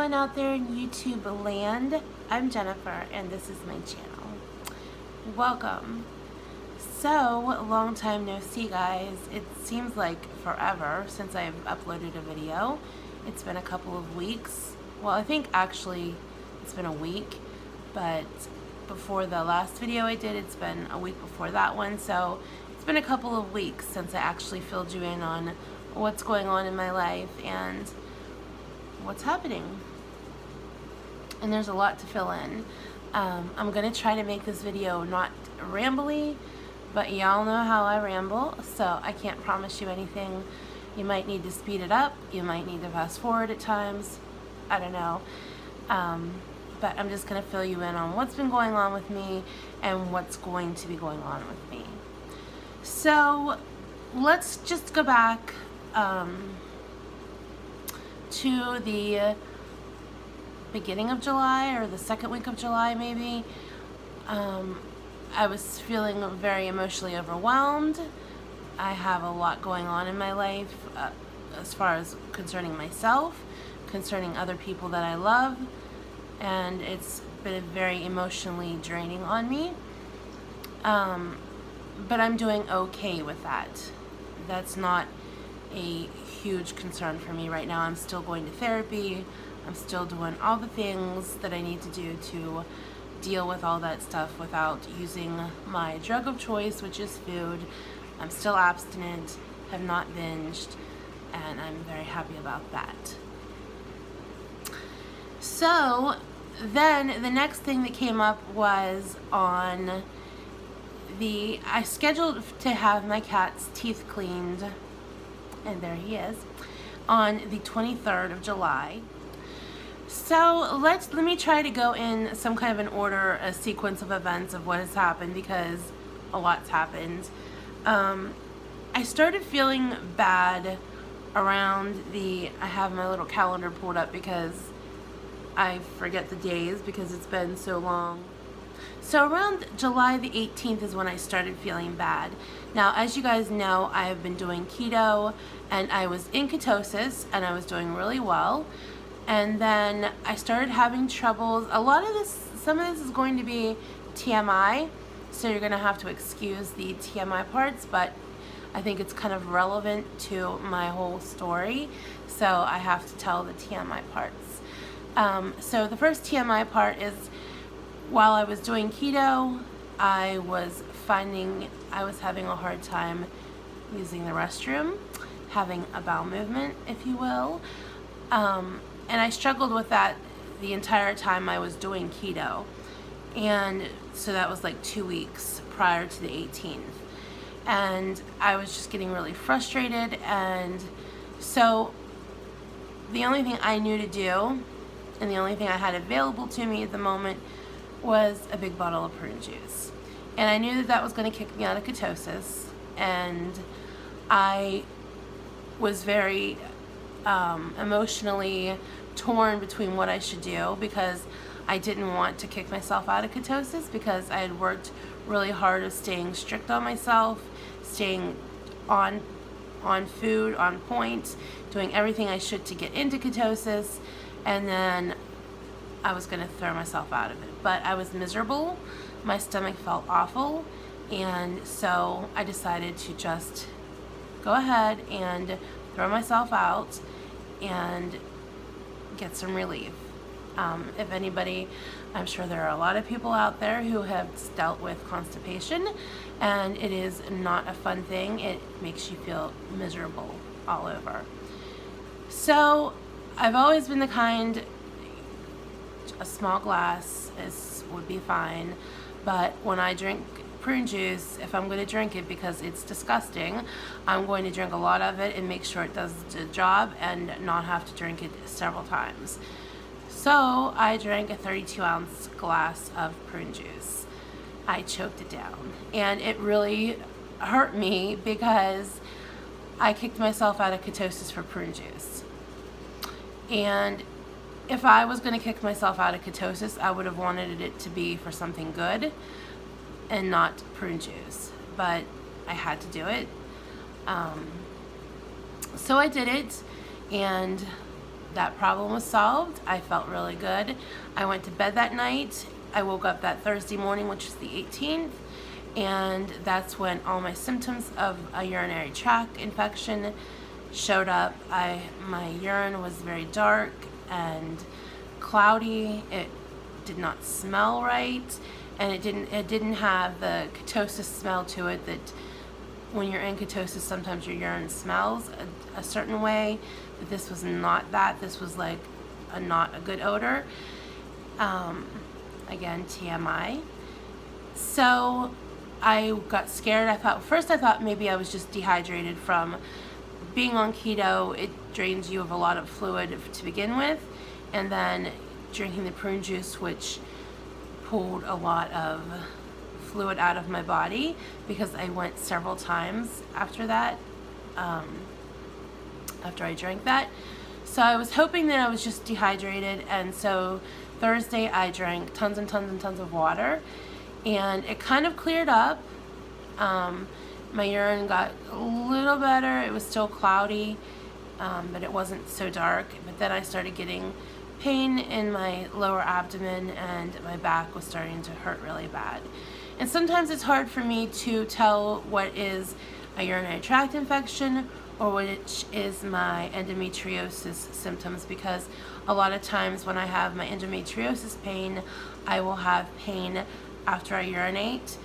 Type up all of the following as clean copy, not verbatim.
everyone out there in YouTube land. I'm Jennifer and this is my channel. Welcome. So, long time no see, guys. It seems like forever since I've uploaded a video. It's been a couple of weeks. Well, I think actually it's been a week, but before the last video I did, it's been a week before that one. So it's been a couple of weeks since I actually filled you in on what's going on in my life and what's happening. And there's a lot to fill in. I'm going to try to make this video not rambly, but y'all know how I ramble, so I can't promise you anything. You might need to speed it up, you might need to fast forward at times, I don't know. But I'm just going to fill you in on what's been going on with me and what's going to be going on with me. So let's just go back to the beginning of July, or the second week of July maybe. I was feeling very emotionally overwhelmed. I have a lot going on in my life as far as concerning myself, concerning other people that I love, and it's been very emotionally draining on me. But I'm doing okay with that. That's not a huge concern for me right now. I'm still going to therapy. I'm still doing all the things that I need to do to deal with all that stuff without using my drug of choice, which is food. I'm still abstinent, have not binged, and I'm very happy about that. So then the next thing that came up was on I scheduled to have my cat's teeth cleaned, and there he is, on the 23rd of July. So let me try to go in some kind of an order, a sequence of events of what has happened, because a lot's happened. I started feeling bad around I have my little calendar pulled up because I forget the days because it's been so long. So around July the 18th is when I started feeling bad. Now, as you guys know, I have been doing keto, and I was in ketosis, and I was doing really well. And then I started having troubles. Some of this is going to be TMI, so you're going to have to excuse the TMI parts, but I think it's kind of relevant to my whole story, so I have to tell the TMI parts. So the first TMI part is, while I was doing keto, I was having a hard time using the restroom, having a bowel movement, if you will. And I struggled with that the entire time I was doing keto. And so that was like 2 weeks prior to the 18th. And I was just getting really frustrated. And so the only thing I knew to do, and the only thing I had available to me at the moment, was a big bottle of prune juice. And I knew that that was going to kick me out of ketosis. And I was very emotionally torn between what I should do, because I didn't want to kick myself out of ketosis, because I had worked really hard of staying strict on myself, staying on food, on point, doing everything I should to get into ketosis, and then I was going to throw myself out of it. But I was miserable, my stomach felt awful, and so I decided to just go ahead and throw myself out and get some relief. If anybody, I'm sure there are a lot of people out there who have dealt with constipation, and it is not a fun thing. It makes you feel miserable all over. So I've always been the kind, a small glass would be fine, but when I drink prune juice, if I'm going to drink it, because it's disgusting, I'm going to drink a lot of it and make sure it does the job and not have to drink it several times. So I drank a 32-ounce glass of prune juice. I choked it down, and it really hurt me because I kicked myself out of ketosis for prune juice. And if I was going to kick myself out of ketosis, I would have wanted it to be for something good and not prune juice, but I had to do it. So I did it, and that problem was solved. I felt really good. I went to bed that night. I woke up that Thursday morning, which is the 18th, and that's when all my symptoms of a urinary tract infection showed up. My urine was very dark and cloudy. It did not smell right, and it didn't have the ketosis smell to it that when you're in ketosis sometimes your urine smells a certain way, but this was not that. This was like not a good odor. Again, TMI. So I got scared. I thought maybe I was just dehydrated from being on keto. It drains you of a lot of fluid to begin with, and then drinking the prune juice, which pulled a lot of fluid out of my body because I went several times after that, after I drank that. So I was hoping that I was just dehydrated, and so Thursday I drank tons and tons and tons of water, and it kind of cleared up. My urine got a little better. It was still cloudy, but it wasn't so dark. But then I started getting pain in my lower abdomen, and my back was starting to hurt really bad. And sometimes it's hard for me to tell what is a urinary tract infection or which is my endometriosis symptoms, because a lot of times when I have my endometriosis pain, I will have pain after I urinate,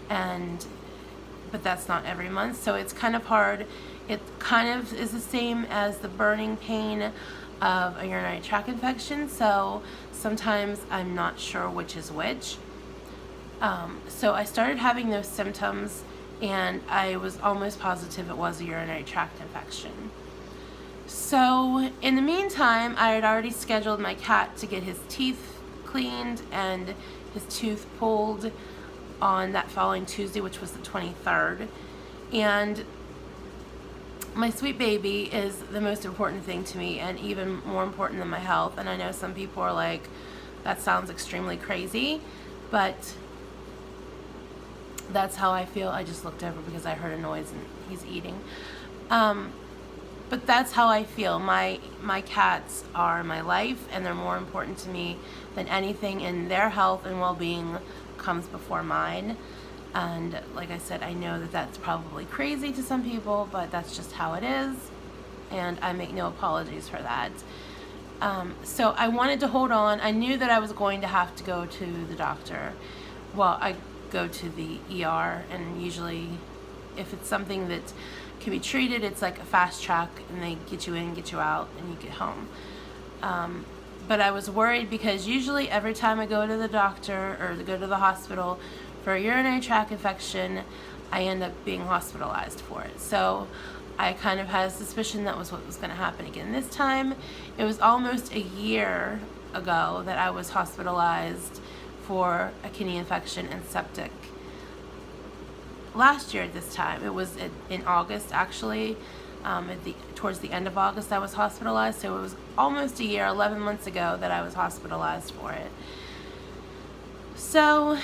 but that's not every month, so it's kind of hard. It kind of is the same as the burning pain of a urinary tract infection, so sometimes I'm not sure which is which. So I started having those symptoms, and I was almost positive it was a urinary tract infection. So in the meantime, I had already scheduled my cat to get his teeth cleaned and his tooth pulled on that following Tuesday, which was the 23rd. And my sweet baby is the most important thing to me, and even more important than my health. And I know some people are like, that sounds extremely crazy, but that's how I feel. I just looked over because I heard a noise and he's eating. But that's how I feel. My cats are my life, and they're more important to me than anything, and their health and well-being comes before mine. And like I said, I know that that's probably crazy to some people, but that's just how it is, and I make no apologies for that. So I wanted to hold on. I knew that I was going to have to go to the doctor. Well, I go to the ER, and usually if it's something that can be treated, it's like a fast track, and they get you in, get you out, and you get home. But I was worried because usually every time I go to the doctor or go to the hospital for a urinary tract infection, I end up being hospitalized for it. So I kind of had a suspicion that was what was going to happen again this time. It was almost a year ago that I was hospitalized for a kidney infection and septic. Last year at this time, it was in August actually, towards the end of August I was hospitalized, so it was almost a year, 11 months ago that I was hospitalized for it. So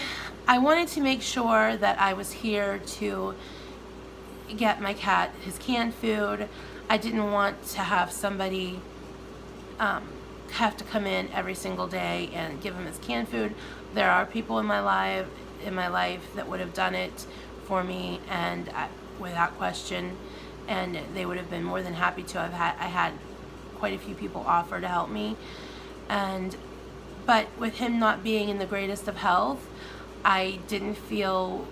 I wanted to make sure that I was here to get my cat his canned food. I didn't want to have somebody have to come in every single day and give him his canned food. There are people in my life that would have done it for me, and without question, and they would have been more than happy to have had. I had quite a few people offer to help me, but with him not being in the greatest of health, I didn't feel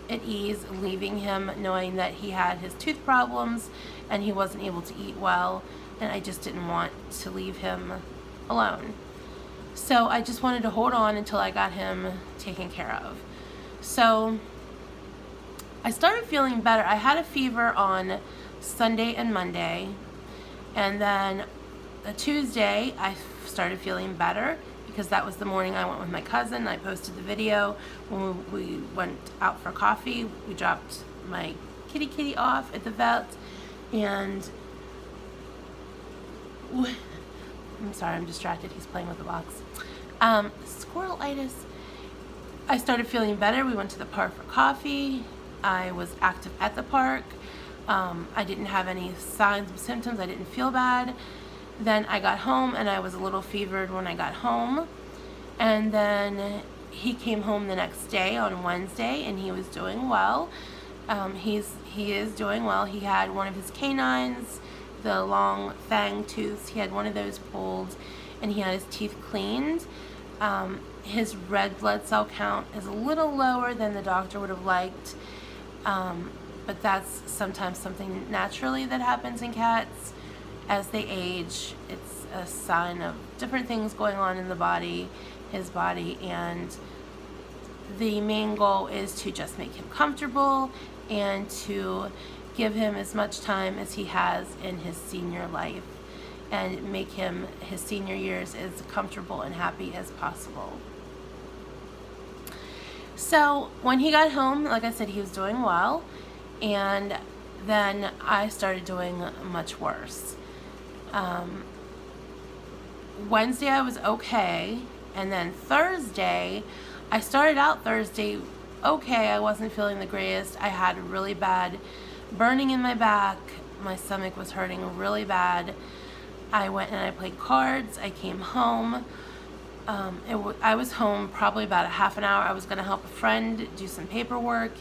at ease leaving him, knowing that he had his tooth problems and he wasn't able to eat well, and I just didn't want to leave him alone. So I just wanted to hold on until I got him taken care of. So I started feeling better. I had a fever on Sunday and Monday, and then a Tuesday I started feeling better because that was the morning I went with my cousin. I posted the video when we went out for coffee. We dropped my kitty off at the vet, and I'm sorry, I'm distracted. He's playing with the box. Squirrelitis. I started feeling better. We went to the park for coffee. I was active at the park. I didn't have any signs and symptoms. I didn't feel bad. Then I got home, and I was a little fevered when I got home. And then he came home the next day on Wednesday, and he was doing well. He is doing well. He had one of his canines, the long fang tooths. He had one of those pulled, and he had his teeth cleaned. His red blood cell count is a little lower than the doctor would have liked, but that's sometimes something naturally that happens in cats as they age. It's a sign of different things going on in the body, his body, and the main goal is to just make him comfortable and to give him as much time as he has in his senior life and make him his senior years as comfortable and happy as possible. So when he got home, like I said, he was doing well, and then I started doing much worse. Wednesday I was okay, and then Thursday, I started out Thursday okay. I wasn't feeling the greatest. I had really bad burning in my back. My stomach was hurting really bad. I went and I played cards. I came home. I was home probably about a half an hour. I was going to help a friend do some paperwork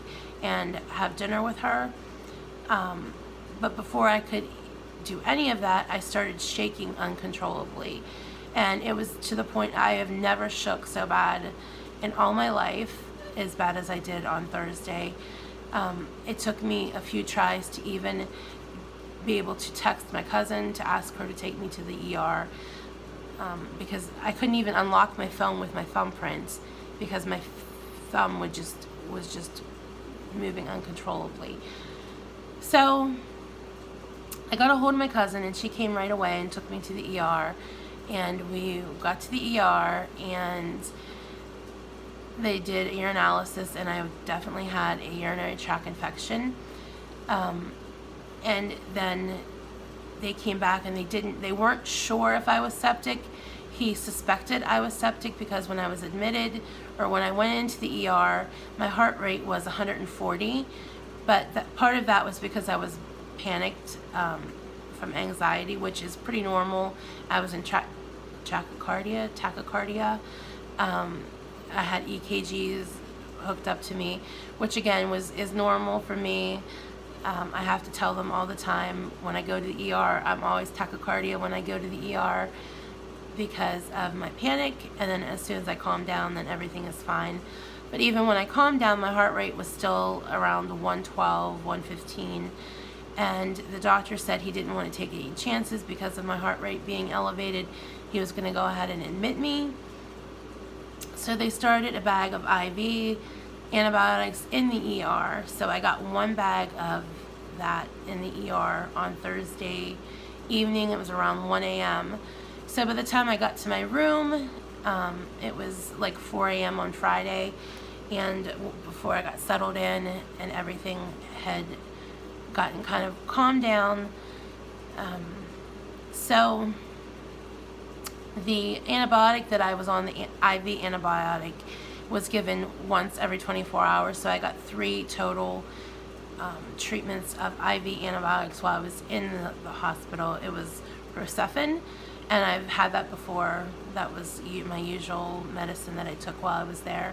and have dinner with her. But before I could do any of that, I started shaking uncontrollably. And it was to the point I have never shook so bad in all my life, as bad as I did on Thursday. It took me a few tries to even be able to text my cousin to ask her to take me to the ER, because I couldn't even unlock my phone with my thumbprint because my thumb was just moving uncontrollably. So I got a hold of my cousin, and she came right away and took me to the ER, and we got to the ER, and they did a urinalysis, and I definitely had a urinary tract infection. And then they came back, and they weren't sure if I was septic. He suspected I was septic because when I was admitted, or when I went into the ER, my heart rate was 140, but part of that was because I was panicked from anxiety, which is pretty normal. I was in tachycardia. I had EKGs hooked up to me, which again is normal for me. I have to tell them all the time when I go to the ER, I'm always tachycardia when I go to the ER because of my panic, and then as soon as I calm down, then everything is fine. But even when I calmed down, my heart rate was still around 112, 115, and the doctor said he didn't want to take any chances because of my heart rate being elevated. He was going to go ahead and admit me. So they started a bag of IV antibiotics in the ER. So I got one bag of that in the ER on Thursday evening. It was around 1 a.m. So by the time I got to my room, it was like 4 a.m. on Friday. And before I got settled in and everything had gotten kind of calmed down. So the antibiotic that I was on, the IV antibiotic, was given once every 24 hours. So I got 3 total treatments of IV antibiotics while I was in the hospital. It was Procefin, and I've had that before. That was my usual medicine that I took while I was there,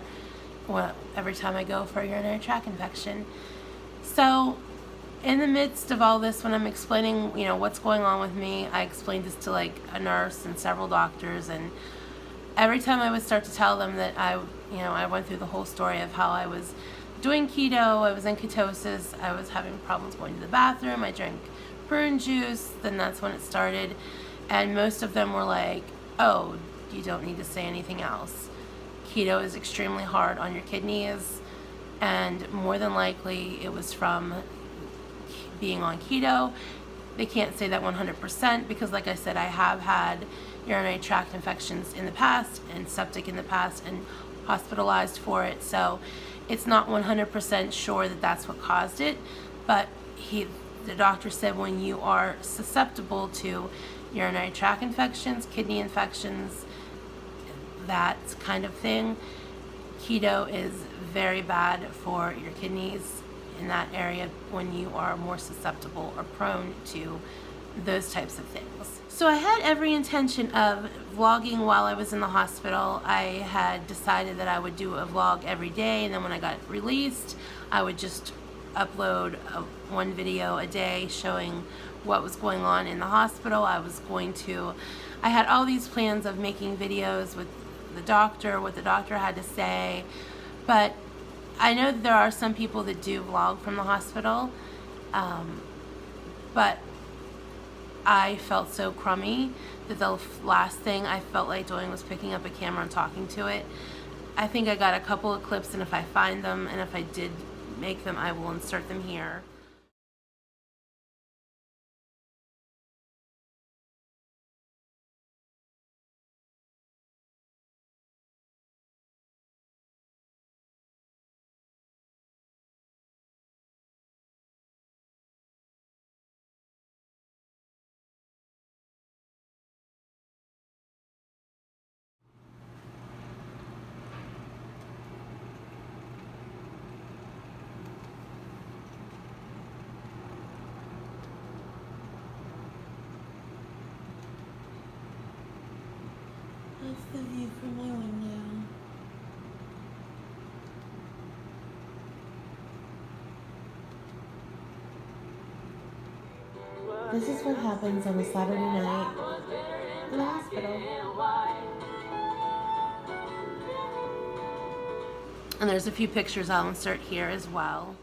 every time I go for a urinary tract infection. So in the midst of all this, when I'm explaining, what's going on with me, I explained this to like a nurse and several doctors, and every time I would start to tell them that I went through the whole story of how I was doing keto, I was in ketosis, I was having problems going to the bathroom, I drank prune juice, then that's when it started. And most of them were like, oh, you don't need to say anything else. Keto is extremely hard on your kidneys, and more than likely it was from being on keto. They can't say that 100% because, like I said, I have had urinary tract infections in the past and septic in the past and hospitalized for it. So it's not 100% sure that that's what caused it. But the doctor said when you are susceptible to urinary tract infections, kidney infections, that kind of thing, keto is very bad for your kidneys in that area when you are more susceptible or prone to those types of things. So I had every intention of vlogging while I was in the hospital. I had decided that I would do a vlog every day, and then when I got released, I would just upload one video a day showing what was going on in the hospital. I had all these plans of making videos with the doctor, what the doctor had to say, but I know that there are some people that do vlog from the hospital, but I felt so crummy that the last thing I felt like doing was picking up a camera and talking to it. I think I got a couple of clips, and if I find them, and if I did make them, I will insert them here. That's the view from my window. This is what happens on a Saturday night in the hospital. And there's a few pictures I'll insert here as well.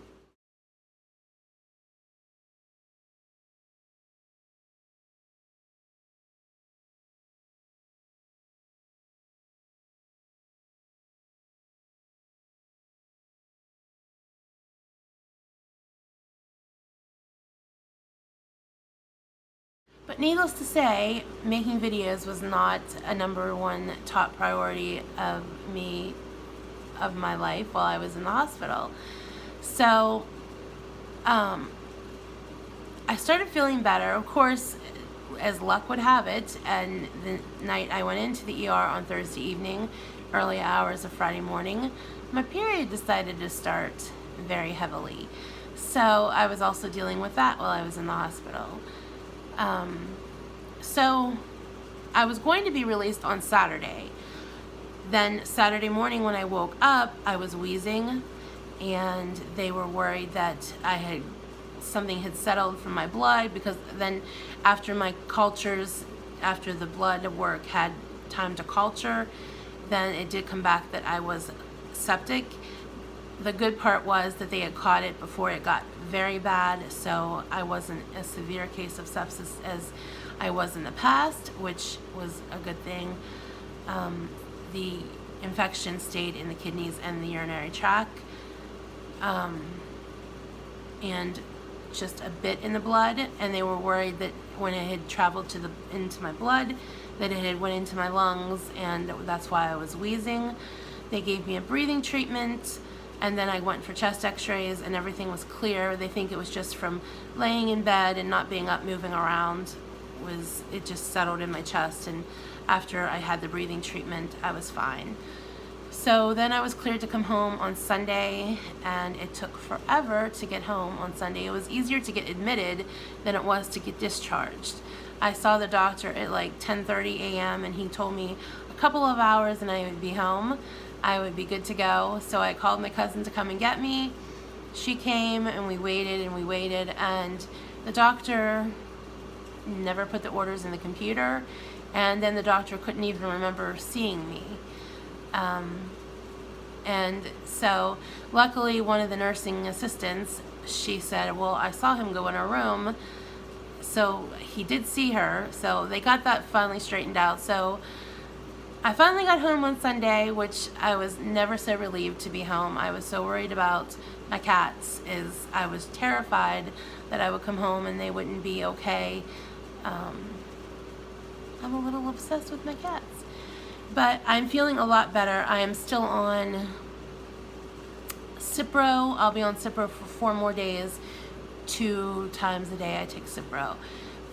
But needless to say, making videos was not a #1 top priority of my life while I was in the hospital. So I started feeling better, of course, as luck would have it, and the night I went into the ER on Thursday evening, early hours of Friday morning, my period decided to start very heavily. So I was also dealing with that while I was in the hospital. So I was going to be released on Saturday. Then Saturday morning when I woke up, I was wheezing, and they were worried that something had settled from my blood, because then after my cultures, after the blood work had time to culture, then it did come back that I was septic. The good part was that they had caught it before it got very bad, so I wasn't a severe case of sepsis as I was in the past, which was a good thing. The infection stayed in the kidneys and the urinary tract, and just a bit in the blood, and they were worried that when it had traveled into my blood, that it had went into my lungs, and that's why I was wheezing. They gave me a breathing treatment, and then I went for chest x-rays, and everything was clear. They think it was just from laying in bed and not being up moving around. It just settled in my chest, and after I had the breathing treatment, I was fine. So then I was cleared to come home on Sunday, and it took forever to get home on Sunday. It was easier to get admitted than it was to get discharged. I saw the doctor at like 10:30 a.m. and he told me a couple of hours and I would be home. I would be good to go. So I called my cousin to come and get me. She came, and we waited, and the doctor never put the orders in the computer, and then the doctor couldn't even remember seeing me. And so luckily one of the nursing assistants, she said, well, I saw him go in her room, so he did see her. So they got that finally straightened out. So I finally got home on Sunday, which I was never so relieved to be home. I was so worried about my cats, I was terrified that I would come home and they wouldn't be okay. I'm a little obsessed with my cats. But I'm feeling a lot better. I am still on Cipro. I'll be on Cipro for 4 more days. 2 times a day I take Cipro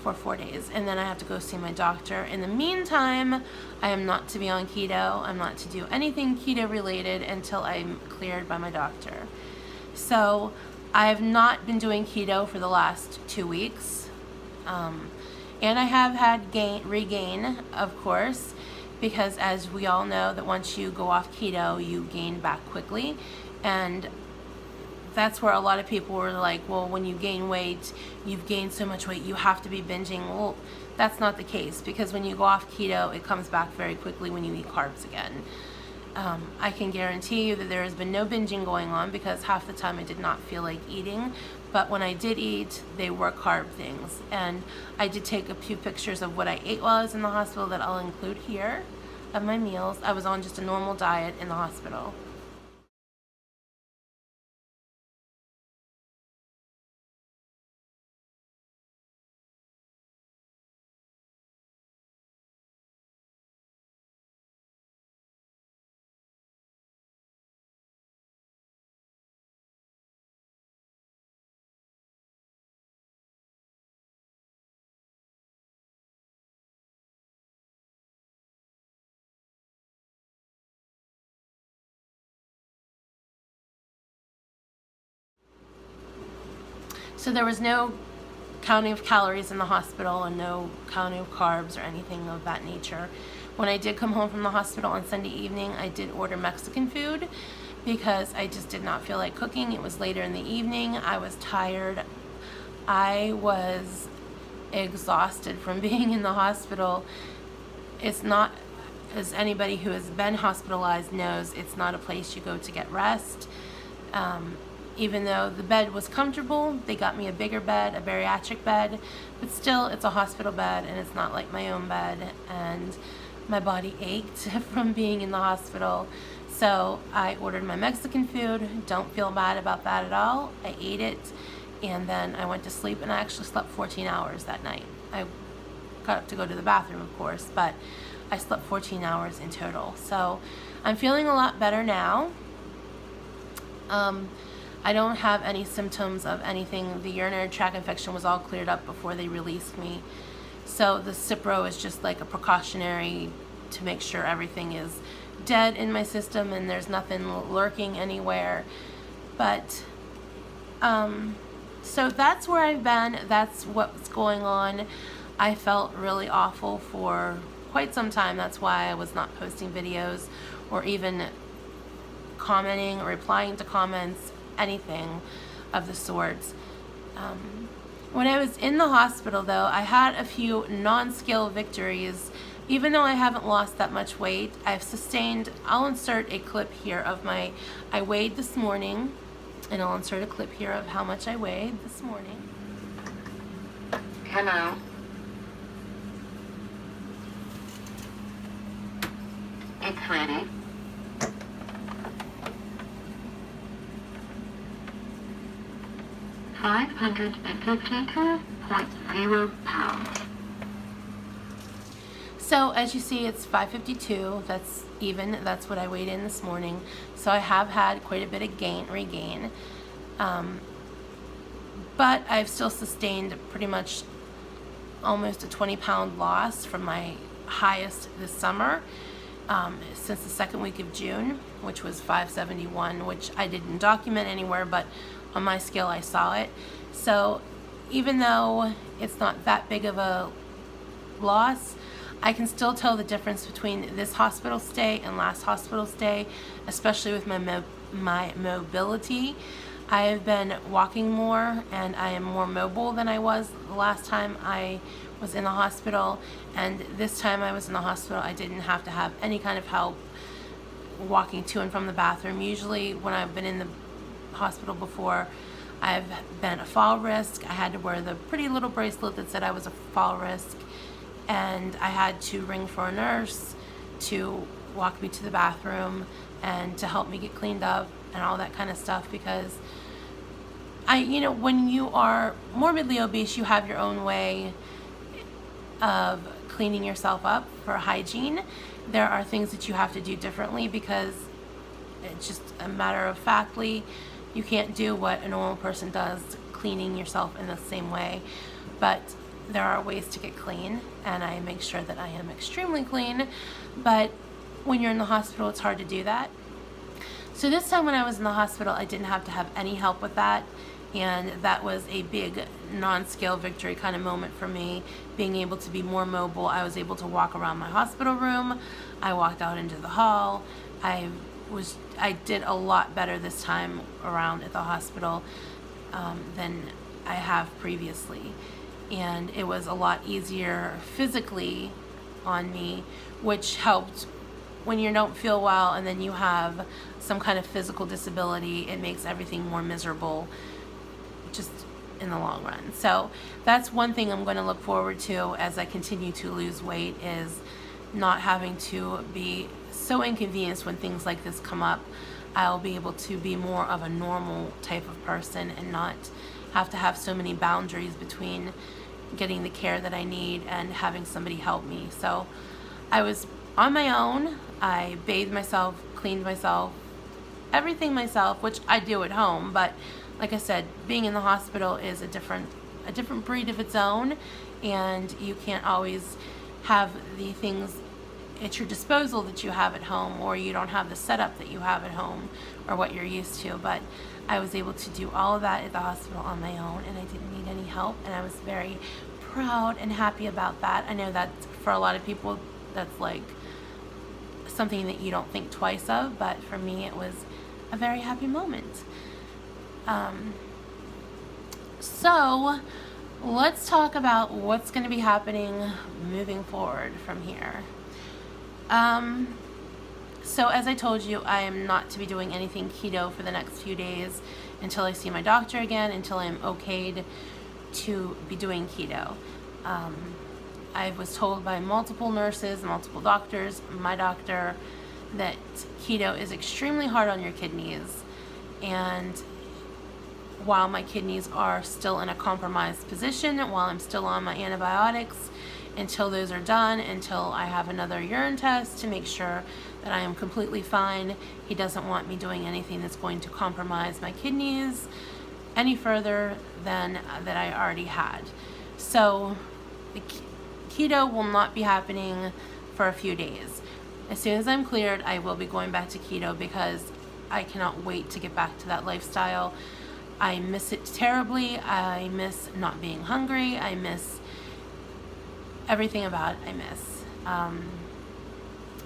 for 4 days. And then I have to go see my doctor. In the meantime, I am not to be on keto. I'm not to do anything keto related until I'm cleared by my doctor. So I have not been doing keto for the last 2 weeks. And I have had regain, of course, because as we all know that once you go off keto, you gain back quickly. And that's where a lot of people were like, well, when you gain weight, you've gained so much weight, you have to be binging. Well, that's not the case, because when you go off keto, it comes back very quickly when you eat carbs again. I can guarantee you that there has been no binging going on, because half the time I did not feel like eating, but when I did eat, they were carb things. And I did take a few pictures of what I ate while I was in the hospital that I'll include here, of my meals. I was on just a normal diet in the hospital. So there was no counting of calories in the hospital and no counting of carbs or anything of that nature. When I did come home from the hospital on Sunday evening, I did order Mexican food because I just did not feel like cooking. It was later in the evening. I was tired. I was exhausted from being in the hospital. It's not, as anybody who has been hospitalized knows, it's not a place you go to get rest. Even though the bed was comfortable, they got me a bigger bed, a bariatric bed, but still it's a hospital bed and it's not like my own bed, and my body ached from being in the hospital. So I ordered my Mexican food. Don't feel bad about that at all. I ate it, and then I went to sleep, and I actually slept 14 hours that night. I got up to go to the bathroom, of course, but I slept 14 hours in total. So I'm feeling a lot better now. I don't have any symptoms of anything. The urinary tract infection was all cleared up before they released me. So the Cipro is just like a precautionary to make sure everything is dead in my system and there's nothing lurking anywhere. But so that's where I've been. That's what's going on. I felt really awful for quite some time. That's why I was not posting videos or even commenting or replying to comments, anything of the sorts. When I was in the hospital, though, I had a few non-scale victories. Even though I haven't lost that much weight, I've sustained. I'll insert a clip here of I weighed this morning, and I'll insert a clip here of how much I weighed this morning. Hello. It's ready. £552.0. So as you see, it's 552. That's even. That's what I weighed in this morning. So I have had quite a bit of regain. But I've still sustained pretty much almost a 20-pound loss from my highest this summer, since the second week of June, which was 571, which I didn't document anywhere, but on my scale I saw it. So even though it's not that big of a loss, I can still tell the difference between this hospital stay and last hospital stay, especially with my mobility. I have been walking more, and I am more mobile than I was the last time I was in the hospital. And this time I was in the hospital, I didn't have to have any kind of help walking to and from the bathroom. Usually when I've been in the hospital before, I've been a fall risk. I had to wear the pretty little bracelet that said I was a fall risk, and I had to ring for a nurse to walk me to the bathroom and to help me get cleaned up and all that kind of stuff, because when you are morbidly obese, you have your own way of cleaning yourself up for hygiene. There are things that you have to do differently, because it's just a matter of factly, you can't do what a normal person does, cleaning yourself in the same way. But there are ways to get clean, and I make sure that I am extremely clean. But when you're in the hospital, it's hard to do that. So this time when I was in the hospital, I didn't have to have any help with that. And that was a big non-scale victory kind of moment for me, being able to be more mobile. I was able to walk around my hospital room. I walked out into the hall. I did a lot better this time around at the hospital than I have previously. And it was a lot easier physically on me, which helped when you don't feel well and then you have some kind of physical disability. It makes everything more miserable just in the long run. So that's one thing I'm going to look forward to as I continue to lose weight, is not having to be so inconvenienced when things like this come up. I'll be able to be more of a normal type of person and not have to have so many boundaries between getting the care that I need and having somebody help me. So I was on my own. I bathed myself, cleaned myself, everything myself, which I do at home, but like I said, being in the hospital is a different breed of its own, and you can't always have the things at your disposal that you have at home, or you don't have the setup that you have at home or what you're used to. But I was able to do all of that at the hospital on my own, and I didn't need any help, and I was very proud and happy about that. I know that for a lot of people that's like something that you don't think twice of, but for me it was a very happy moment. So let's talk about what's going to be happening moving forward from here. So as I told you, I am not to be doing anything keto for the next few days until I see my doctor again, until I'm okayed to be doing keto. I was told by multiple nurses, multiple doctors, my doctor, that keto is extremely hard on your kidneys. And while my kidneys are still in a compromised position, while I'm still on my antibiotics, until those are done, until I have another urine test to make sure that I am completely fine, he doesn't want me doing anything that's going to compromise my kidneys any further than that I already had. So the keto will not be happening for a few days. As soon as I'm cleared, I will be going back to keto because I cannot wait to get back to that lifestyle. I miss it terribly. I miss not being hungry. I miss everything about it. I miss.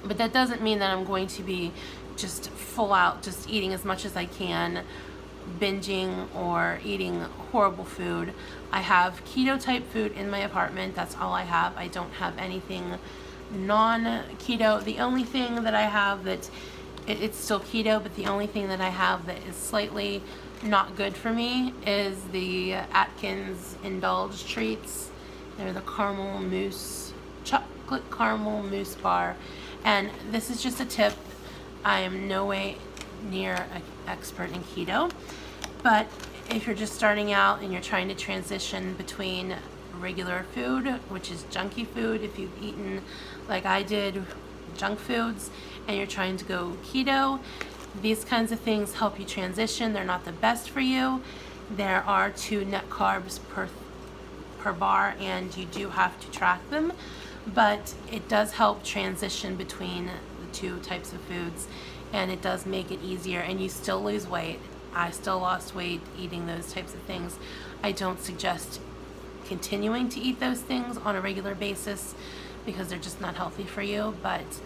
But that doesn't mean that I'm going to be just full out, just eating as much as I can, binging or eating horrible food. I have keto type food in my apartment. That's all I have. I don't have anything non-keto. The only thing that I have that it's still keto, but the only thing that I have that is slightly not good for me is the Atkins Indulge treats. They're the chocolate caramel mousse bar. And this is just a tip. I am no way near an expert in keto, but if you're just starting out and you're trying to transition between regular food, which is junky food, if you've eaten like I did junk foods, and you're trying to go keto, these kinds of things help you transition. They're not the best for you. There are 2 net carbs per bar, and you do have to track them, but it does help transition between the 2 types of foods, and it does make it easier, and you still lose weight. I still lost weight eating those types of things. I don't suggest continuing to eat those things on a regular basis because they're just not healthy for you, but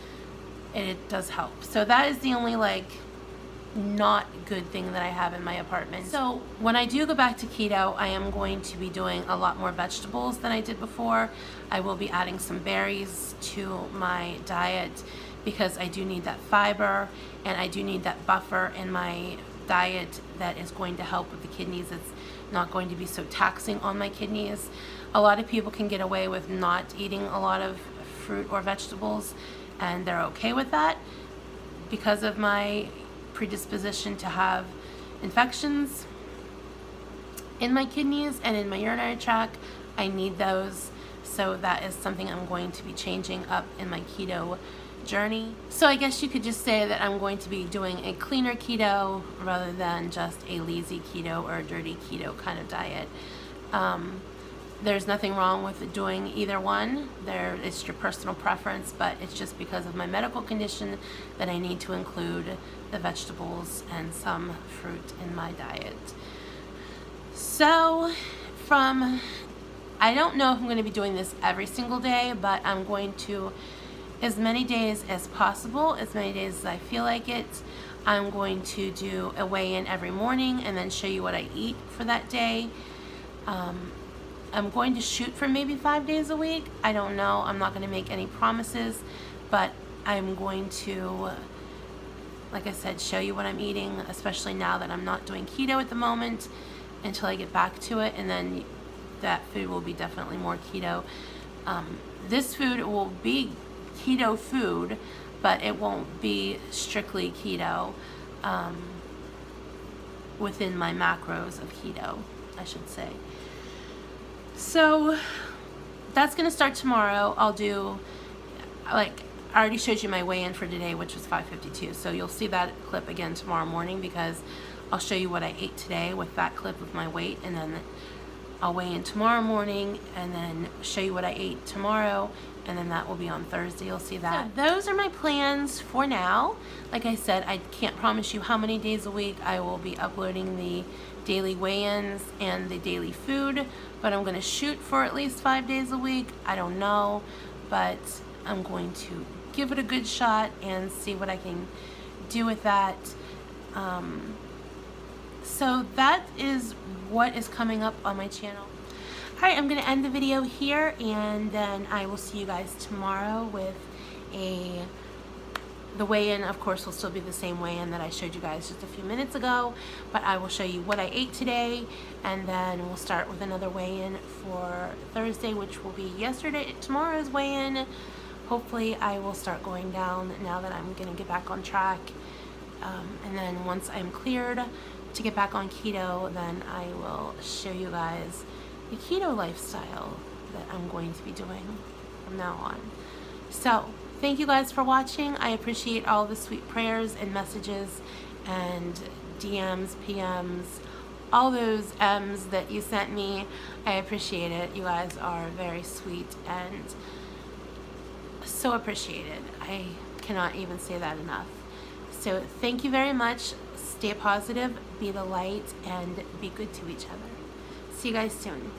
it does help. So that is the only not good thing that I have in my apartment. So when I do go back to keto, I am going to be doing a lot more vegetables than I did before. I will be adding some berries to my diet because I do need that fiber and I do need that buffer in my diet that is going to help with the kidneys. It's not going to be so taxing on my kidneys. A lot of people can get away with not eating a lot of fruit or vegetables, and they're okay with that. Because of my predisposition to have infections in my kidneys and in my urinary tract, I need those. So that is something I'm going to be changing up in my keto journey. So I guess you could just say that I'm going to be doing a cleaner keto rather than just a lazy keto or a dirty keto kind of diet. There's nothing wrong with doing either one. It's your personal preference, but it's just because of my medical condition that I need to include the vegetables and some fruit in my diet. So I don't know if I'm going to be doing this every single day, but I'm going to, as many days as possible, as many days as I feel like it, I'm going to do a weigh-in every morning and then show you what I eat for that day. I'm going to shoot for maybe 5 days a week. I don't know. I'm not going to make any promises, but I'm going to, like I said, show you what I'm eating, especially now that I'm not doing keto at the moment, until I get back to it, and then that food will be definitely more keto. This food will be keto food, but it won't be strictly keto within my macros of keto, I should say. So that's going to start tomorrow. I'll do, like, I already showed you my weigh-in for today, which was 5:52. So you'll see that clip again tomorrow morning, because I'll show you what I ate today with that clip of my weight, and then I'll weigh in tomorrow morning and then show you what I ate tomorrow, and then that will be on Thursday. You'll see that. So those are my plans for now. Like I said, I can't promise you how many days a week I will be uploading the daily weigh-ins and the daily food, but I'm going to shoot for at least 5 days a week. I don't know, but I'm going to give it a good shot and see what I can do with that. So that is what is coming up on my channel. Alright, I'm going to end the video here, and then I will see you guys tomorrow with the weigh-in. Of course, will still be the same weigh-in that I showed you guys just a few minutes ago, but I will show you what I ate today, and then we'll start with another weigh-in for Thursday, which will be tomorrow's weigh-in. Hopefully I will start going down now that I'm going to get back on track, and then once I'm cleared to get back on keto, then I will show you guys the keto lifestyle that I'm going to be doing from now on. So thank you guys for watching. I appreciate all the sweet prayers and messages and DMs, PMs, all those M's that you sent me. I appreciate it. You guys are very sweet and so appreciated. I cannot even say that enough. So thank you very much. Stay positive, be the light, and be good to each other. See you guys soon.